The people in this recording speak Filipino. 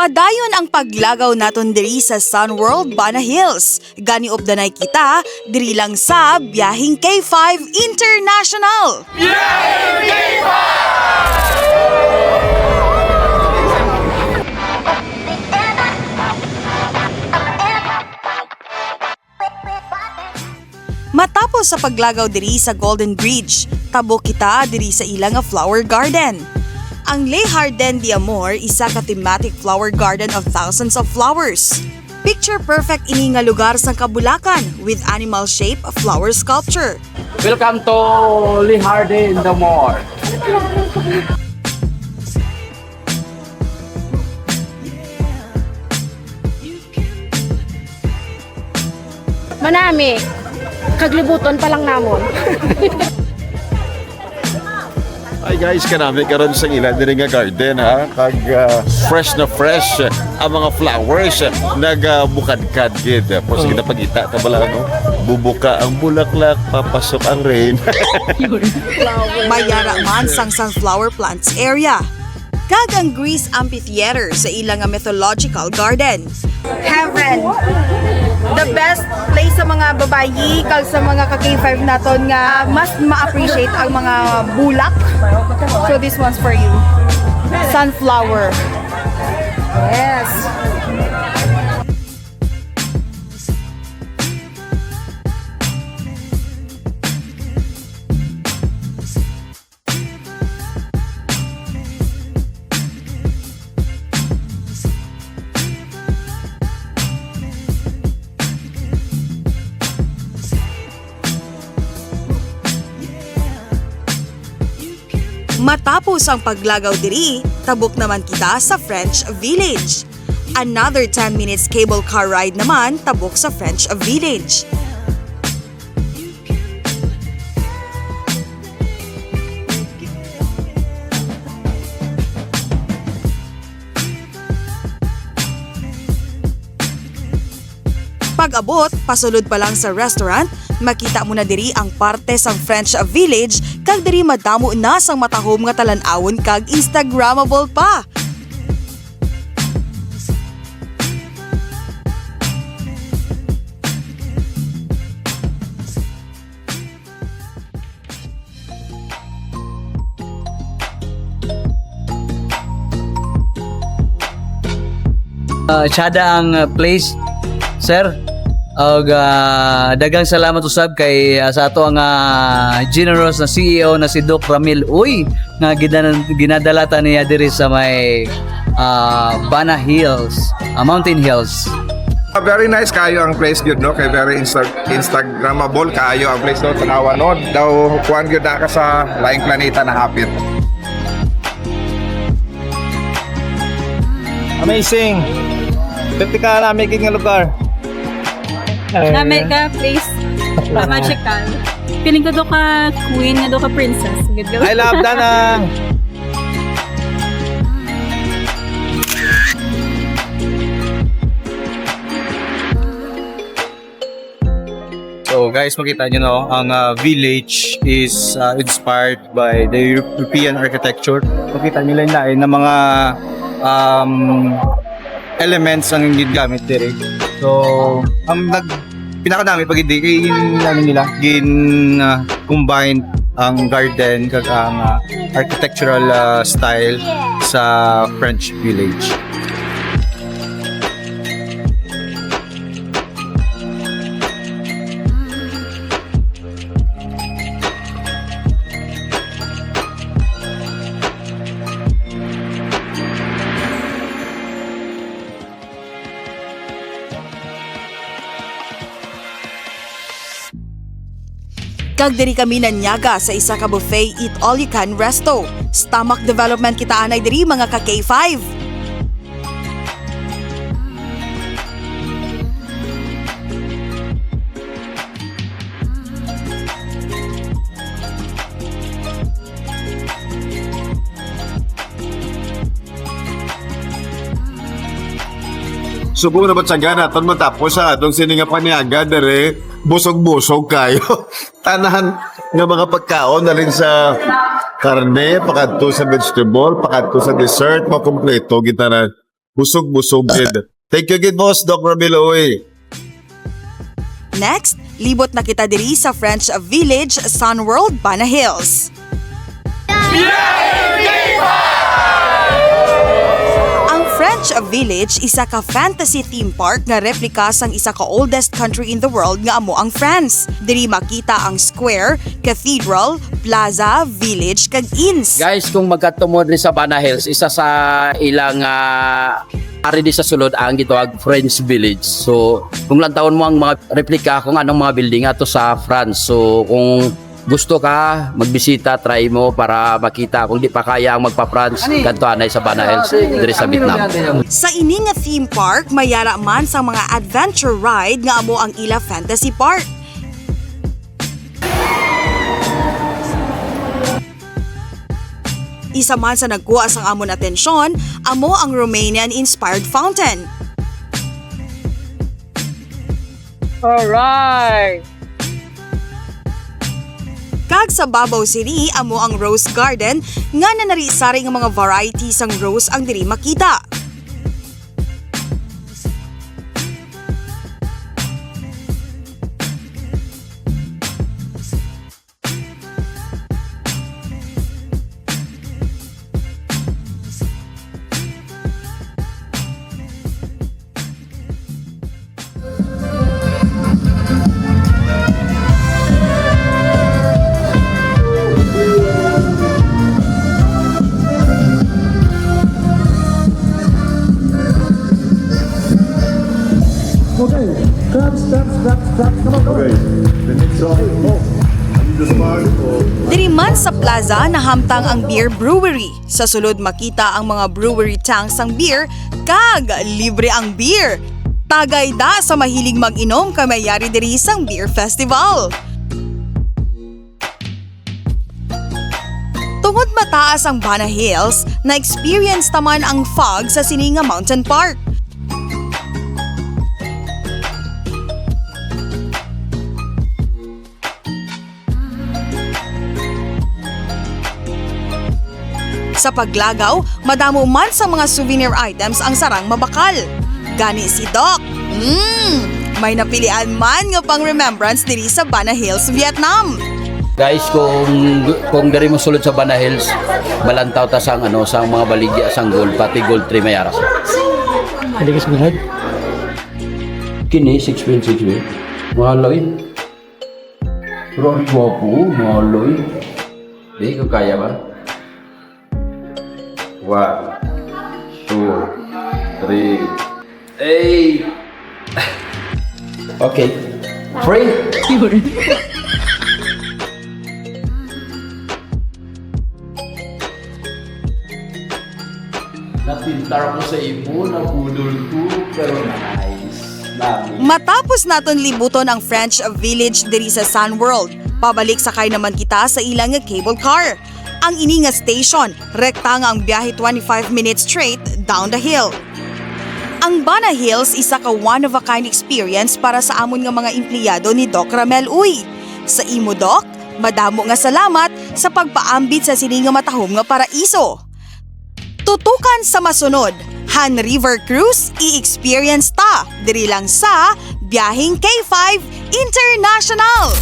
Padayon ang paglagaw naton diri sa Sun World Bana Hills. Gani obdanay kita diri lang sa Biyahing K5 International. Matapos sa paglagaw diri sa Golden Bridge, tabo kita diri sa ilang nga flower garden. Ang Le Jardin de Amor isa ka thematic flower garden of thousands of flowers. Picture perfect ini nga lugar sa Kabulakan with animal shape flower sculpture. Welcome to Le Jardin de Amor. Manami, kaglibuton pa lang namon. Ay guys, kanami karon sa ilan diri nga garden ha, kag fresh na fresh ang mga flowers nagbukadkad gid. Po sige na pagita ta bala no. Bubuka ang bulaklak, papasok ang rain. Mayara man sang sunflower plants area. Kag ang Greece Amphitheater sa ilang nga mythological garden. Heaven! The best place sa mga babayi kag sa mga ka-K5 naton nga mas ma-appreciate ang mga bulak. So this one's for you. Sunflower. Yes. Matapos ang paglagaw diri, tabok naman kita sa French Village. Another 10 minutes cable car ride naman tabok sa French Village. Pag-abot, pasulod pa lang sa restaurant, makita mo na diri ang parte sang French Village kag diri madamo na sang matahom nga talan-awon kag Instagrammable pa. Tsada ang place, sir. Dagang salamat usab kay sa ato ang generous na CEO na si Doc Ramil Uy nga ginadalata niya diri sa may Bana Hills, Mountain Hills. Very nice kayo ang place gyud no, kay very instagrammable kayo ang place do tanawa no. Daw kuan gyud na ka sa laing planeta na hapit. Amazing. Vertical na making nga lugar. Na mega place, magical. Feeling ko do ka queen, na do ka princess. I love Danang. So guys, makita nyo no, ang village is inspired by the European architecture. Makita nyo lang lain na mga elements ang ginagamit dire. So, ang pinakadami pag hindi kay nila combine ang garden kag ang architectural style sa French village. Kag diri kami nanyaga sa isa ka buffet eat all you can resto. Stomach development kita anay diri mga ka K5. Subo na ba tsaga naton matapos sa atong sininga paniaga dere busog-busog kayo. Tanahan nga mga pagkaon na rin sa karne, pakadto sa vegetable, pakadto sa dessert, makompleto kita na busog-busog gid. Thank you gid boss Doc Ramil Uy. Next, libot na kita diri sa French Village, Sun World, Bana Hills. Ang French Village isa ka fantasy theme park nga replika sang isa ka oldest country in the world nga amo ang France. Diri makita ang square, cathedral, plaza, village kag inns. Guys, kung magkatumod ni sa Bana Hills, isa sa ilang ari di sa sulod ang gitawag French Village. So, kung lang taon mo ang mga replika kung anong mga building ato sa France. So, kung gusto ka magbisita, try mo para makita. Kung di pa kaya ang magpa-France, kanto anay sa Bana Hills diri sa Vietnam. Sa ini nga theme park, mayara man sa mga adventure ride nga amo ang ila fantasy park. Isa man sa nagkuha sang amon atensyon, amo ang Romanian-inspired fountain. Alright! Kag sa Babaw City, amo ang Rose Garden nga nanari-sari nga mga varieties ang rose ang diri makita. Diri man sa plaza nahamtang ang beer brewery. Sa sulod makita ang mga brewery tanks ang beer kag libre ang beer. Tagay da sa mahilig mag-inom kamayari diri sang beer festival. Tungod mataas ang Bana Hills, na-experience taman ang fog sa Sininga Mountain Park. Sa paglagaw, madamo man sa mga souvenir items ang sarang mabakal. Gani si Doc. May napilian man nga pang remembrance diri sa Bana Hills, Vietnam. Guys, kung dari mo sulod sa Bana Hills, balantaw ta sang sang mga baligya sang gold, pati gold tree may aras. Hindi ka sumunod? Kini 6.6 mahaloy. Pero ang gwapo, mahaloy. Di ko kaya ba? 1, 2, 3, 8. Okay. 3. Napintar ko sa imo, nabudol ko, pero nice. Matapos naton libuton ang French Village diri sa Sun World, pabalik sakay naman kita sa ilang nga cable car. Ang ini nga station, rekta nga ang biyahe 25 minutes straight down the hill. Ang Bana Hills isa ka one-of-a-kind experience para sa amon nga mga empleyado ni Doc Ramil Uy. Sa imo, Doc, madamo nga salamat sa pagpaambit sa sini nga matahom nga paraiso. Tutukan sa masunod, Han River Cruise i-experience ta diri lang sa Biyaheng K5 International.